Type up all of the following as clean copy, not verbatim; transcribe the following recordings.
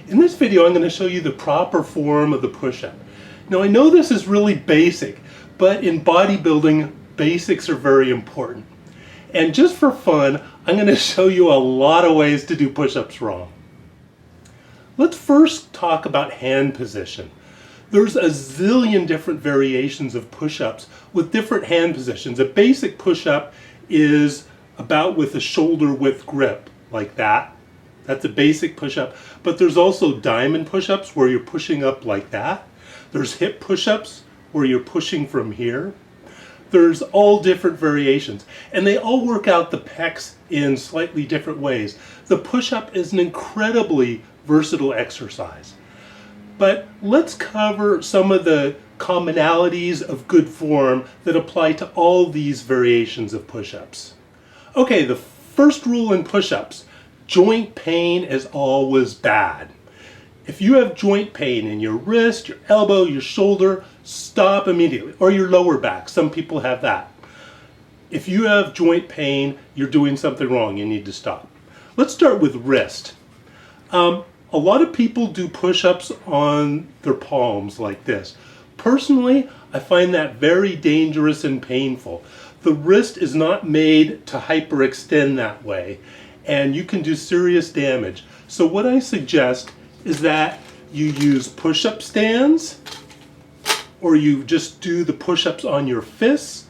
In this video, I'm going to show you the proper form of the push-up. Now, I know this is really basic, but in bodybuilding, basics are very important. And just for fun, I'm going to show you a lot of ways to do push-ups wrong. Let's first talk about hand position. There's a zillion different variations of push-ups with different hand positions. A basic push-up is about with a shoulder width grip, like that. That's a basic push-up. But there's also diamond push-ups where you're pushing up like that. There's hip push-ups where you're pushing from here. There's all different variations, and they all work out the pecs in slightly different ways. The push-up is an incredibly versatile exercise. But let's cover some of the commonalities of good form that apply to all these variations of push-ups. Okay, the first rule in push-ups: joint pain is always bad. If you have joint pain in your wrist, your elbow, your shoulder, stop immediately. Or your lower back. Some people have that. If you have joint pain, you're doing something wrong. You need to stop. Let's start with wrist. A lot of people do push-ups on their palms like this. Personally, I find that very dangerous and painful. The wrist is not made to hyperextend that way, and you can do serious damage. So what I suggest is that you use push-up stands, or you just do the push-ups on your fists,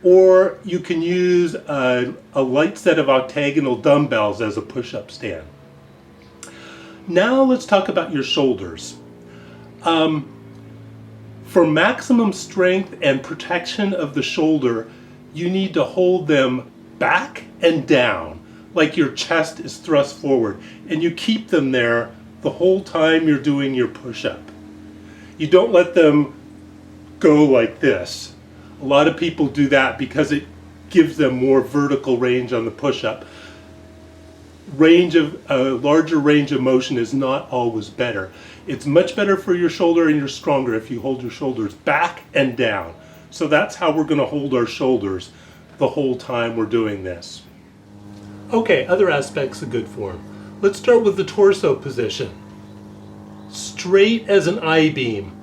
or you can use a light set of octagonal dumbbells as a push-up stand. Now let's talk about your shoulders. For maximum strength and protection of the shoulder, you need to hold them back and down, like your chest is thrust forward, and you keep them there the whole time you're doing your push-up. You don't let them go like this. A lot of people do that because it gives them more vertical range on the push-up. A larger range of motion is not always better. It's much better for your shoulder, and you're stronger if you hold your shoulders back and down. So that's how we're going to hold our shoulders the whole time we're doing this. Okay, other aspects of good form. Let's start with the torso position. Straight as an I-beam.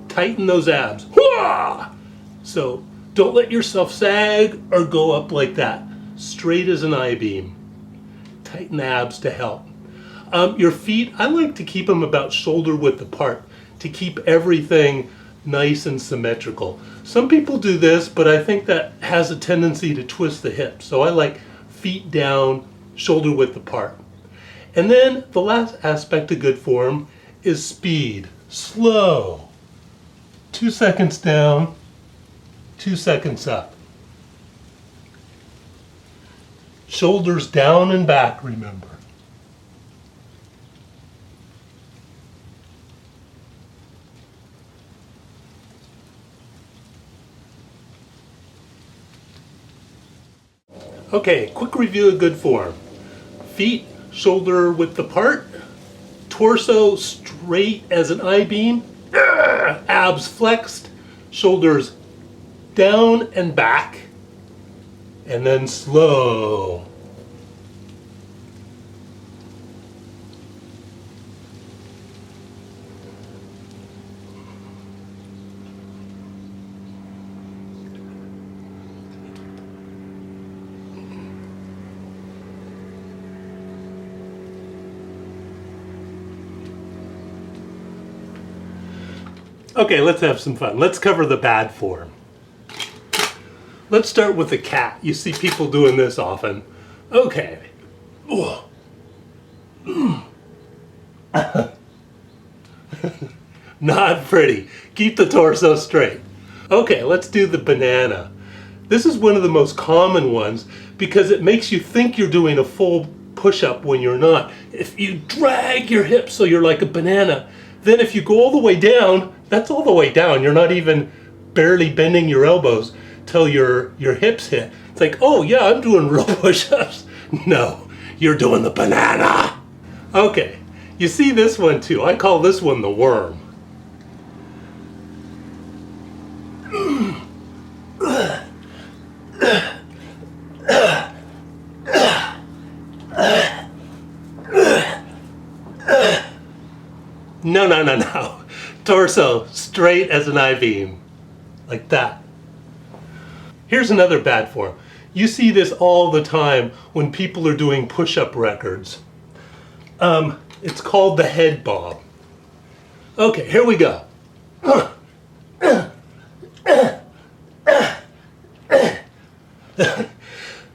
Tighten those abs. Hooah! So don't let yourself sag or go up like that. Straight as an I-beam. Tighten the abs to help. Your feet, I like to keep them about shoulder width apart to keep everything nice and symmetrical. Some people do this, but I think that has a tendency to twist the hips. So I like feet down, shoulder width apart. And then the last aspect of good form is speed. Slow. 2 seconds down, 2 seconds up. Shoulders down and back, remember. Okay, quick review of good form. Feet shoulder width apart, torso straight as an I-beam, abs flexed, shoulders down and back, and then slow. Okay, let's have some fun. Let's cover the bad form. Let's start with the cat. You see people doing this often. Okay. Not pretty. Keep the torso straight. Okay, let's do the banana. This is one of the most common ones because it makes you think you're doing a full push-up when you're not. If you drag your hips so you're like a banana, then if you go all the way down, that's all the way down. You're not even barely bending your elbows till your hips hit. It's like, oh yeah, I'm doing real push-ups. No, you're doing the banana. Okay, you see this one too. I call this one the worm. No, no, no, no. Torso straight as an I-beam. Like that. Here's another bad form. You see this all the time when people are doing push-up records. It's called the head bob. Okay, here we go.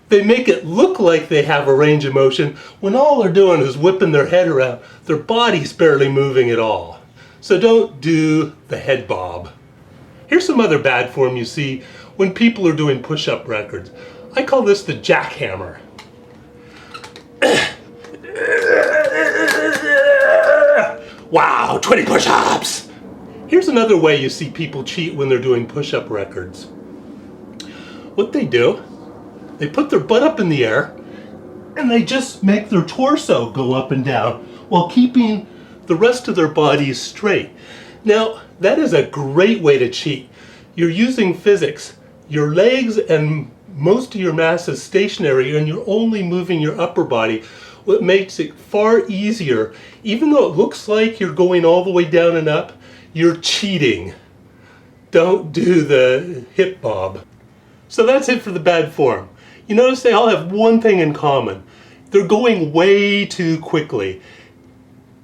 They make it look like they have a range of motion when all they're doing is whipping their head around. Their body's barely moving at all. So don't do the head bob. Here's some other bad form you see when people are doing push-up records. I call this the jackhammer. Wow, 20 push-ups! Here's another way you see people cheat when they're doing push-up records. What they do, they put their butt up in the air and they just make their torso go up and down while keeping the rest of their body straight. Now, that is a great way to cheat. You're using physics. Your legs and most of your mass is stationary and you're only moving your upper body, what makes it far easier. Even though it looks like you're going all the way down and up, you're cheating. Don't do the hip bob. So that's it for the bad form. You notice they all have one thing in common. They're going way too quickly.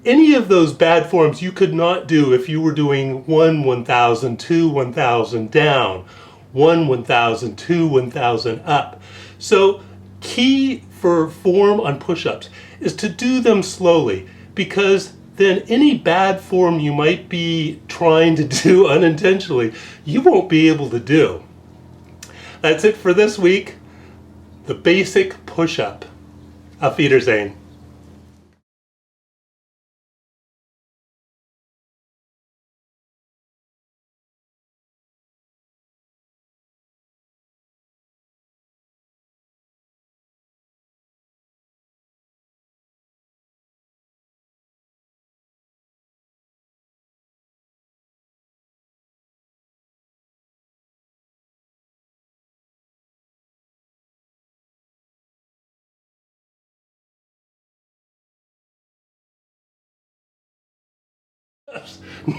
Any of those bad forms you could not do if you were doing 1 1000, 2 1000 down, 1 1000, 2 1000 up. So key for form on push-ups is to do them slowly, because then any bad form you might be trying to do unintentionally, you won't be able to do. That's it for this week. The basic push-up. Auf Wiedersehen.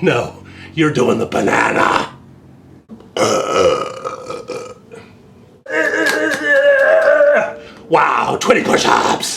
No, you're doing the banana. Wow, 20 push-ups.